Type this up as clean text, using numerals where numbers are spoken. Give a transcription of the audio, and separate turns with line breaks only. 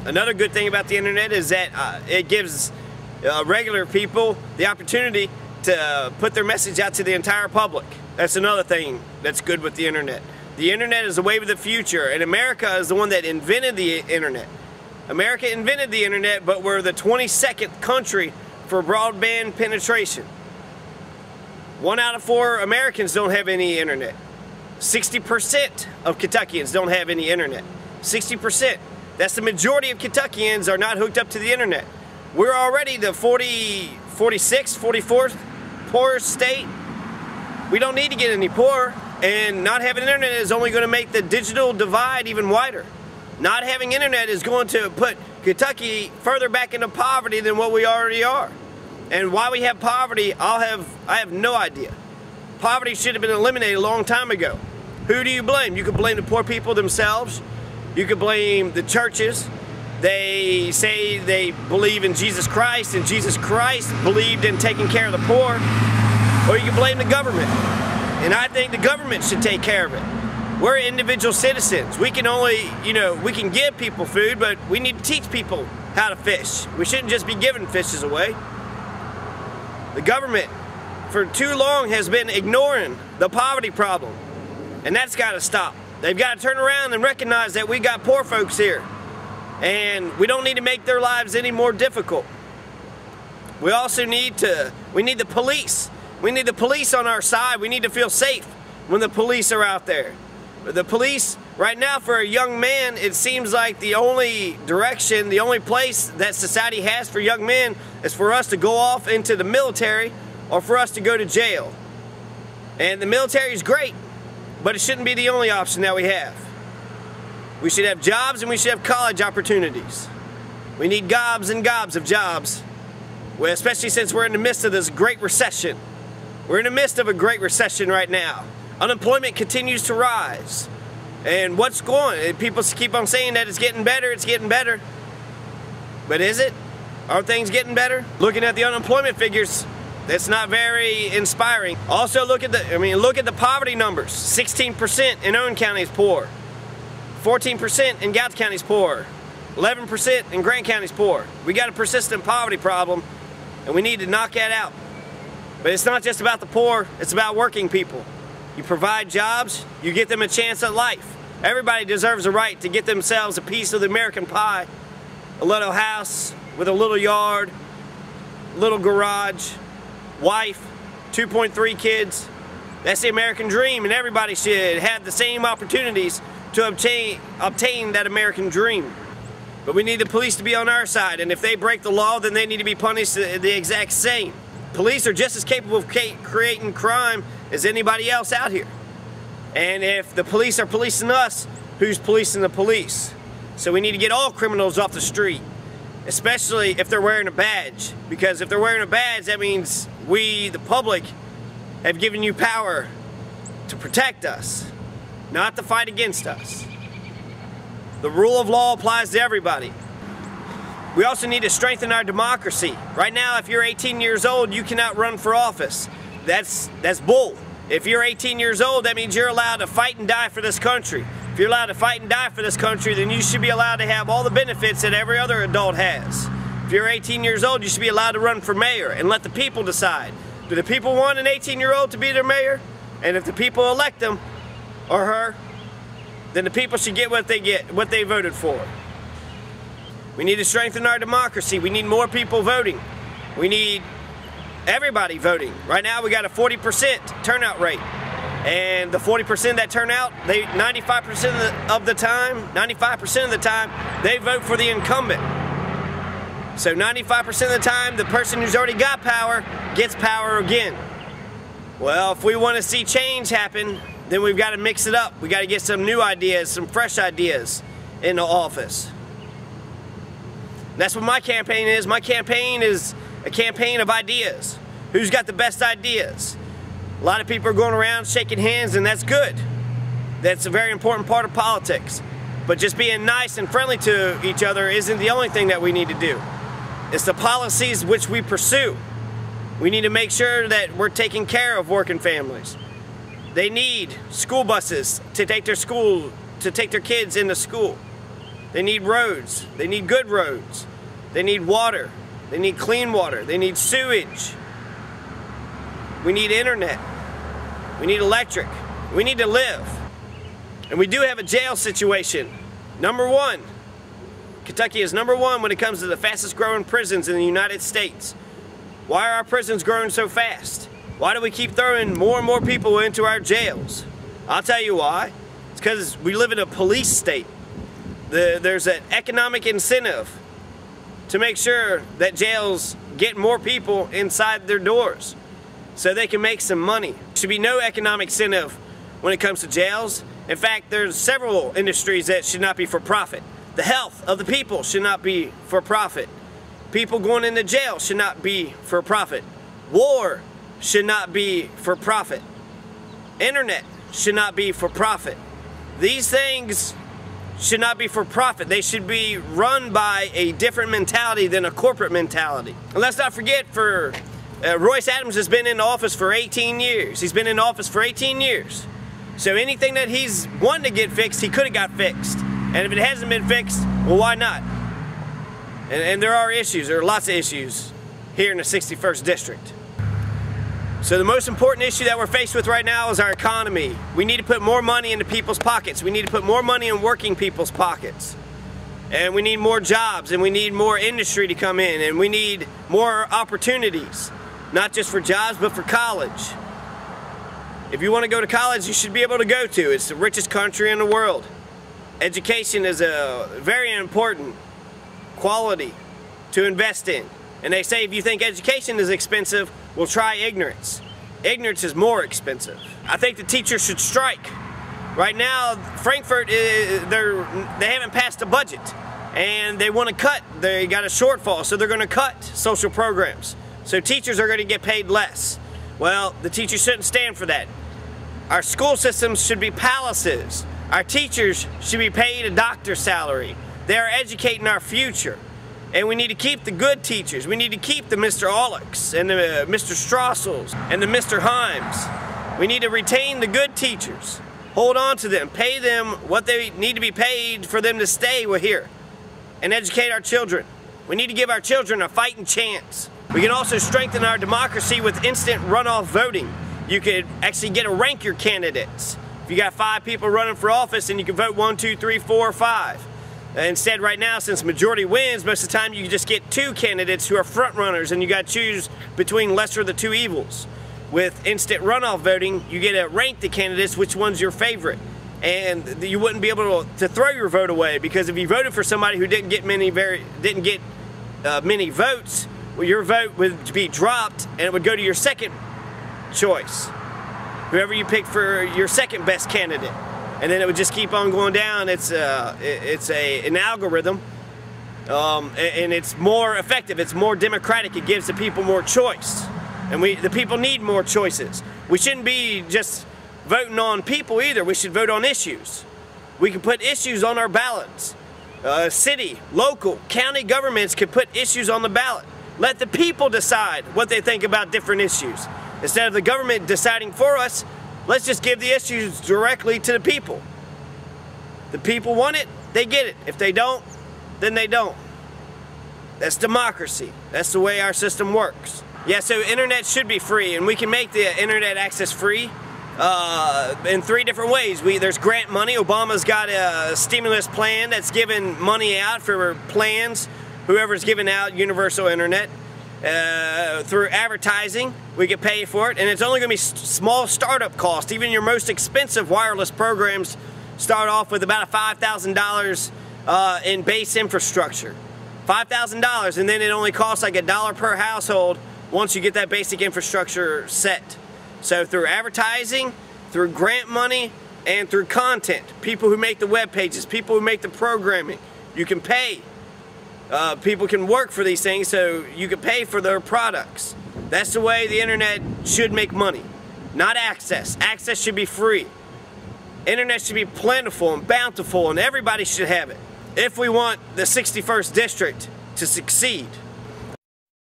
Another good thing about the internet is that it gives regular people the opportunity to put their message out to the entire public. That's another thing that's good with the internet. The internet is the wave of the future, and America is the one that invented the internet. America invented the internet, but we're the 22nd country for broadband penetration. 1 out of 4 Americans don't have any internet. 60% of Kentuckians don't have any internet. 60%. That's the majority of Kentuckians are not hooked up to the internet. We're already the 46th, 44th poorest state. We don't need to get any poorer, and not having internet is only going to make the digital divide even wider. Not having internet is going to put Kentucky further back into poverty than what we already are. And why we have poverty, I have no idea. Poverty should have been eliminated a long time ago. Who do you blame? You could blame the poor people themselves. You could blame the churches. They say they believe in Jesus Christ, and Jesus Christ believed in taking care of the poor. Or you can blame the government. And I think the government should take care of it. We're individual citizens. We can only, we can give people food, but we need to teach people how to fish. We shouldn't just be giving fishes away. The government, for too long, has been ignoring the poverty problem. And that's got to stop. They've got to turn around and recognize that we got poor folks here. And we don't need to make their lives any more difficult. We also need the police. We need the police on our side. We need to feel safe when the police are out there. The police, right now, for a young man, it seems like the only direction, the only place that society has for young men is for us to go off into the military or for us to go to jail. And the military is great, but it shouldn't be the only option that we have. We should have jobs, and we should have college opportunities. We need gobs and gobs of jobs, especially since we're in the midst of this great recession. We're in the midst of a great recession right now. Unemployment continues to rise. And what's going? People keep on saying that it's getting better, it's getting better. But is it? Are things getting better? Looking at the unemployment figures, that's not very inspiring. Also look at the poverty numbers. 16% in Owen County is poor. 14% in Gadsden County is poor. 11% in Grant County is poor. We got a persistent poverty problem, and we need to knock that out. But it's not just about the poor, it's about working people. You provide jobs, you get them a chance at life. Everybody deserves a right to get themselves a piece of the American pie. A little house with a little yard, little garage, wife, 2.3 kids. That's the American dream, and everybody should have the same opportunities to obtain that American dream. But we need the police to be on our side, and if they break the law, then they need to be punished the exact same. Police are just as capable of creating crime as anybody else out here. And if the police are policing us, who's policing the police? So we need to get all criminals off the street, especially if they're wearing a badge. Because if they're wearing a badge, that means we, the public, have given you power to protect us, not to fight against us. The rule of law applies to everybody. We also need to strengthen our democracy. Right now, if you're 18 years old, you cannot run for office. That's bull. If you're 18 years old, that means you're allowed to fight and die for this country. If you're allowed to fight and die for this country, then you should be allowed to have all the benefits that every other adult has. If you're 18 years old, you should be allowed to run for mayor and let the people decide. Do the people want an 18-year-old to be their mayor? And if the people elect him or her, then the people should get what they voted for. We need to strengthen our democracy. We need more people voting. We need everybody voting. Right now we got a 40% turnout rate. And the 40% that turn out, 95% of the time, they vote for the incumbent. So 95% of the time, the person who's already got power gets power again. Well, if we want to see change happen, then we've got to mix it up. We got to get some new ideas, some fresh ideas into office. That's what my campaign is. My campaign is a campaign of ideas. Who's got the best ideas? A lot of people are going around shaking hands, and that's good. That's a very important part of politics. But just being nice and friendly to each other isn't the only thing that we need to do. It's the policies which we pursue. We need to make sure that we're taking care of working families. They need school buses to take their kids into school. They need roads. They need good roads. They need water. They need clean water. They need sewage. We need internet. We need electric. We need to live. And we do have a jail situation. Number one. Kentucky is number one when it comes to the fastest growing prisons in the United States. Why are our prisons growing so fast? Why do we keep throwing more and more people into our jails? I'll tell you why. It's because we live in a police state. There's an economic incentive to make sure that jails get more people inside their doors so they can make some money. There should be no economic incentive when it comes to jails. In fact, there's several industries that should not be for profit. The health of the people should not be for profit. People going into jail should not be for profit. War should not be for profit. Internet should not be for profit. These things should not be for profit. They should be run by a different mentality than a corporate mentality. And let's not forget, Royce Adams has been in office for 18 years. He's been in office for 18 years. So anything that he's wanting to get fixed, he could have got fixed. And if it hasn't been fixed, well, why not? And there are issues. There are lots of issues here in the 61st District. So the most important issue that we're faced with right now is our economy. We need to put more money into people's pockets. We need to put more money in working people's pockets. And we need more jobs, and we need more industry to come in, and we need more opportunities, not just for jobs, but for college. If you want to go to college, you should be able to go to. It's the richest country in the world. Education is a very important quality to invest in. And they say if you think education is expensive, well, try ignorance. Ignorance is more expensive. I think the teachers should strike. Right now, Frankfort, they haven't passed a budget, and they want to cut. They got a shortfall, so they're going to cut social programs. So teachers are going to get paid less. Well, the teachers shouldn't stand for that. Our school systems should be palaces. Our teachers should be paid a doctor's salary. They are educating our future. And we need to keep the good teachers. We need to keep the Mr. Aulicks and the Mr. Strassels and the Mr. Himes. We need to retain the good teachers. Hold on to them. Pay them what they need to be paid for them to stay here and educate our children. We need to give our children a fighting chance. We can also strengthen our democracy with instant runoff voting. You could actually get to rank your candidates. If you got 5 people running for office, and you can vote 1, 2, 3, 4, or 5. Instead, right now, since majority wins, most of the time you just get 2 candidates who are front runners, and you got to choose between lesser of the 2 evils. With instant runoff voting, you get to rank the candidates, which one's your favorite. And you wouldn't be able to throw your vote away, because if you voted for somebody who didn't get many votes, well, your vote would be dropped, and it would go to your second choice. Whoever you pick for your second best candidate. And then it would just keep on going down. It's an algorithm, and it's more effective. It's more democratic. It gives the people more choice, and the people need more choices. We shouldn't be just voting on people either. We should vote on issues. We can put issues on our ballots. City, local, county governments can put issues on the ballot. Let the people decide what they think about different issues. Instead of the government deciding for us, let's just give the issues directly to the people. The people want it, they get it. If they don't, then they don't. That's democracy. That's the way our system works. Yeah, so internet should be free, and we can make the internet access free in 3 different ways. There's grant money. Obama's got a stimulus plan that's giving money out for plans. Whoever's giving out universal internet. Through advertising, we can pay for it, and it's only going to be small startup cost. Even your most expensive wireless programs start off with about $5,000 in base infrastructure. $5,000, and then it only costs like $1 per household once you get that basic infrastructure set. So through advertising, through grant money, and through content, people who make the web pages, people who make the programming, you can pay. People can work for these things, so you can pay for their products. That's the way the internet should make money, not access. Access should be free. Internet should be plentiful and bountiful, and everybody should have it if we want the 61st District to succeed.